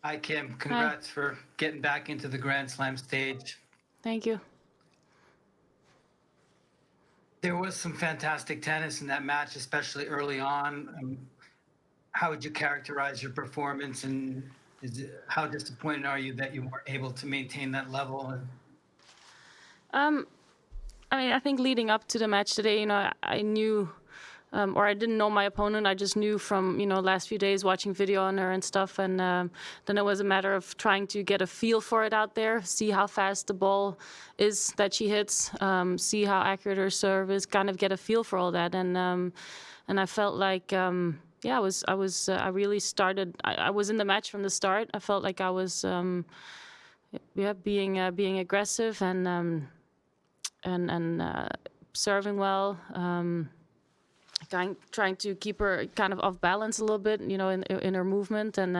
Hi, Kim. Congrats for getting back into the Grand Slam stage. Thank you. There was some fantastic tennis in that match, especially early on. How would you characterize your performance, and how disappointed are you that you weren't able to maintain that level? I mean, I think leading up to the match today, I knew, or I didn't know my opponent. I just knew from, last few days watching video on her and stuff. And then it was a matter of trying to get a feel for it out there, see how fast the ball is that she hits, see how accurate her serve is, kind of get a feel for all that. And I felt like, I really started. I was in the match from the start. I felt like I was, being aggressive and serving well, trying to keep her kind of off balance a little bit, in her movement, and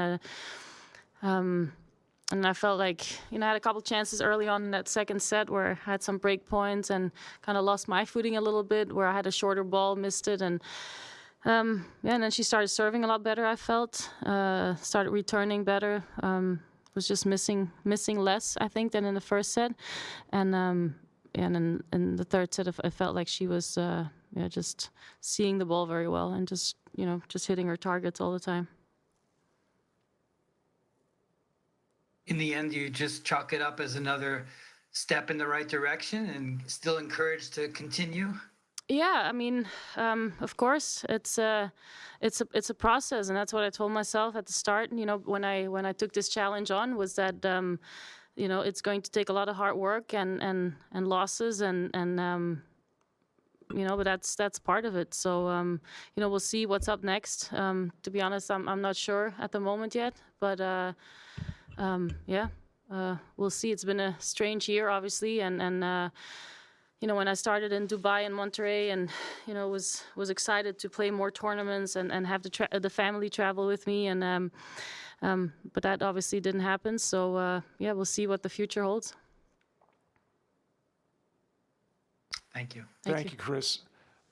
I felt like, I had a couple chances early on in that second set where I had some break points and kind of lost my footing a little bit, where I had a shorter ball, missed it, and then she started serving a lot better. I felt started returning better. Was just missing less, I think, than in the first set, and in the third set, I felt like she was just seeing the ball very well and just hitting her targets all the time. In the end, you just chalk it up as another step in the right direction and still encouraged to continue? Yeah, I mean, of course, it's a process, and that's what I told myself at the start. When I took this challenge on, was that it's going to take a lot of hard work and losses and but that's part of it. So we'll see what's up next. To be honest, I'm not sure at the moment yet, but we'll see. It's been a strange year, obviously, and when I started in Dubai and Monterrey, and was excited to play more tournaments and have the family travel with me, and but that obviously didn't happen. So we'll see what the future holds. Thank you. Thank you, Chris.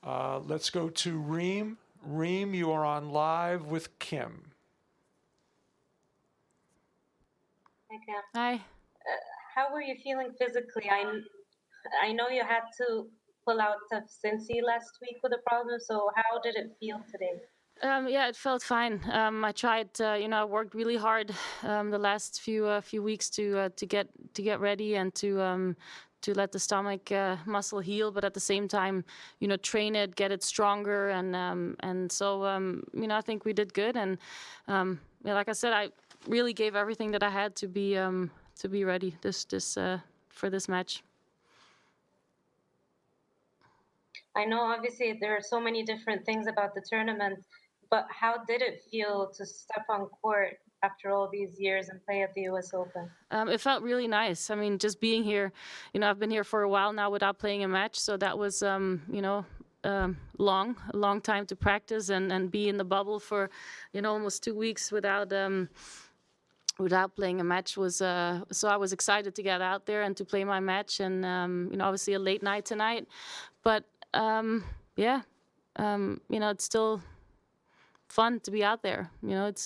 Let's go to Reem. Reem, you are on live with Kim. Hi, Kim. Hi. How were you feeling physically? I know you had to pull out of Cincy last week with a problem, so how did it feel today? It felt fine. I tried, I worked really hard the last few weeks to get ready and to let the stomach muscle heal, but at the same time, train it, get it stronger, and so I think we did good. And like I said, I really gave everything that I had to be ready for this match. I know obviously there are so many different things about the tournament, but how did it feel to step on court after all these years and play at the US Open? It felt really nice. I mean, just being here, I've been here for a while now without playing a match, so that was, a long time to practice and be in the bubble for, almost 2 weeks without playing a match was, so I was excited to get out there and to play my match, and, obviously a late night tonight, but it's still fun to be out there.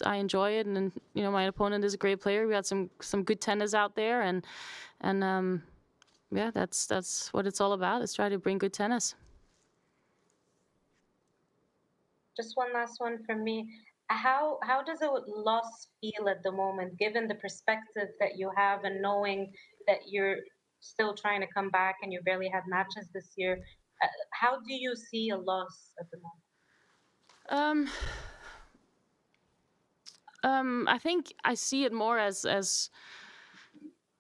I enjoy it, and my opponent is a great player. We had some good tennis out there, and that's what it's all about, is try to bring good tennis. Just one last one from me. How does a loss feel at the moment, given the perspective that you have and knowing that you're still trying to come back and you barely had matches this year? How do you see a loss at the moment? I think I see it more as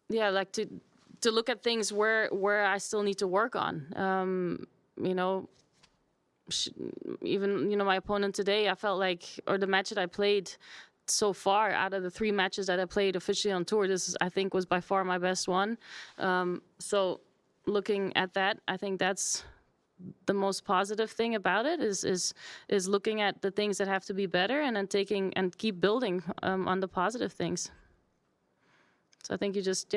like to look at things where I still need to work on. Even my opponent today, I felt like, or the match that I played so far, out of the 3 matches that I played officially on tour, this I think was by far my best one. So looking at that, I think that's the most positive thing about it, is looking at the things that have to be better and then taking and keep building on the positive things. So I think you just,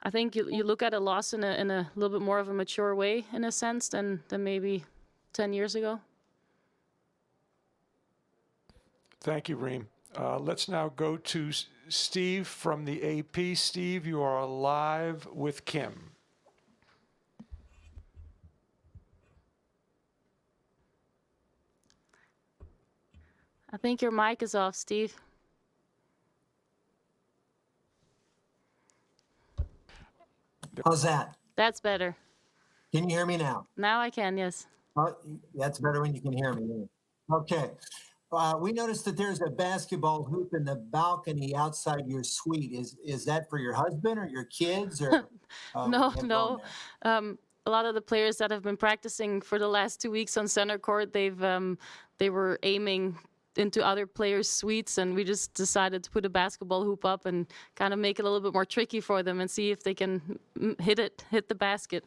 I think you look at a loss in a little bit more of a mature way, in a sense, than maybe 10 years ago. Thank you, Reem. Let's now go to Steve from the AP. Steve, you are live with Kim. I think your mic is off, Steve. How's that? That's better. Can you hear me now? Now I can, yes. That's better when you can hear me. Okay. We noticed that there's a basketball hoop in the balcony outside your suite. Is that for your husband or your kids? Or No, have no. gone A lot of the players that have been practicing for the last 2 weeks on center court, they were aiming into other players' suites, and we just decided to put a basketball hoop up and kind of make it a little bit more tricky for them and see if they can hit the basket.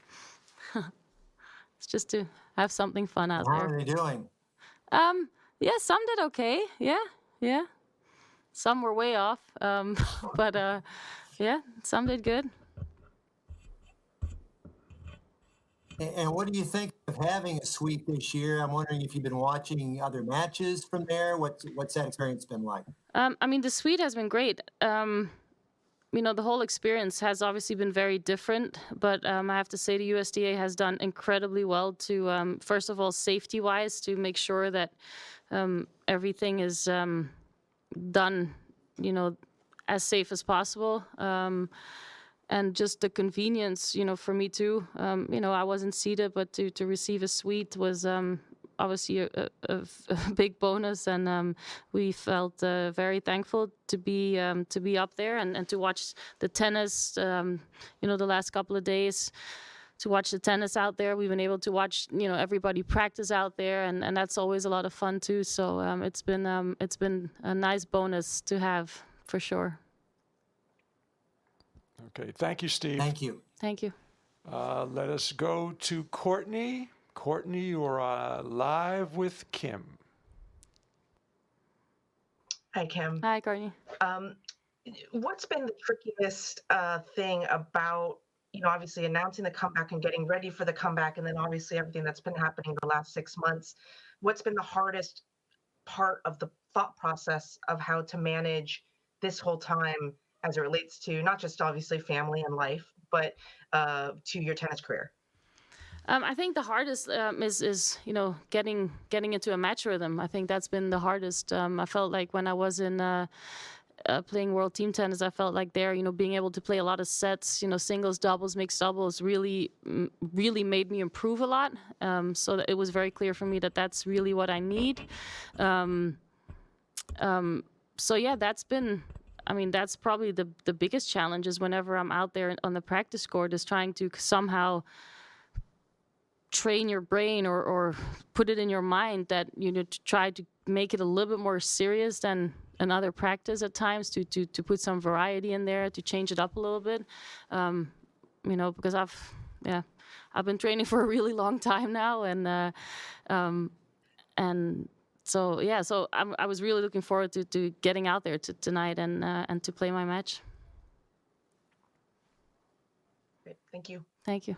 It's just to have something fun out there? How there. are they doing? Yeah, some did okay. Yeah. Some were way off, but yeah, some did good. And what do you think of having a suite this year? I'm wondering if you've been watching other matches from there. What's that experience been like? I mean, the suite has been great. The whole experience has obviously been very different, but I have to say the USDA has done incredibly well to, first of all, safety-wise, to make sure that everything is done, as safe as possible. And just the convenience, for me too. I wasn't seated, but to receive a suite was obviously a big bonus, and we felt very thankful to be up there and to watch the tennis. The last couple of days, to watch the tennis out there. We've been able to watch everybody practice out there, and that's always a lot of fun too. So it's been a nice bonus to have for sure. Okay, thank you, Steve. Thank you. Thank you. Let us go to Courtney. Courtney, you are live with Kim. Hi, Kim. Hi, Courtney. What's been the trickiest thing about, obviously announcing the comeback and getting ready for the comeback, and then obviously everything that's been happening the last 6 months? What's been the hardest part of the thought process of how to manage this whole time as it relates to not just obviously family and life, but to your tennis career? I think the hardest is getting into a match rhythm. I think that's been the hardest. I felt like when I was in playing world team tennis, I felt like there, being able to play a lot of sets, singles, doubles, mixed doubles, really made me improve a lot. So that it was very clear for me that that's really what I need. So yeah, that's probably the biggest challenge, is whenever I'm out there on the practice court, is trying to somehow train your brain or put it in your mind that to try to make it a little bit more serious than another practice at times, to put some variety in there, to change it up a little bit, because I've been training for a really long time now, and so I was really looking forward to getting out there tonight and to play my match. Great. Thank you. Thank you.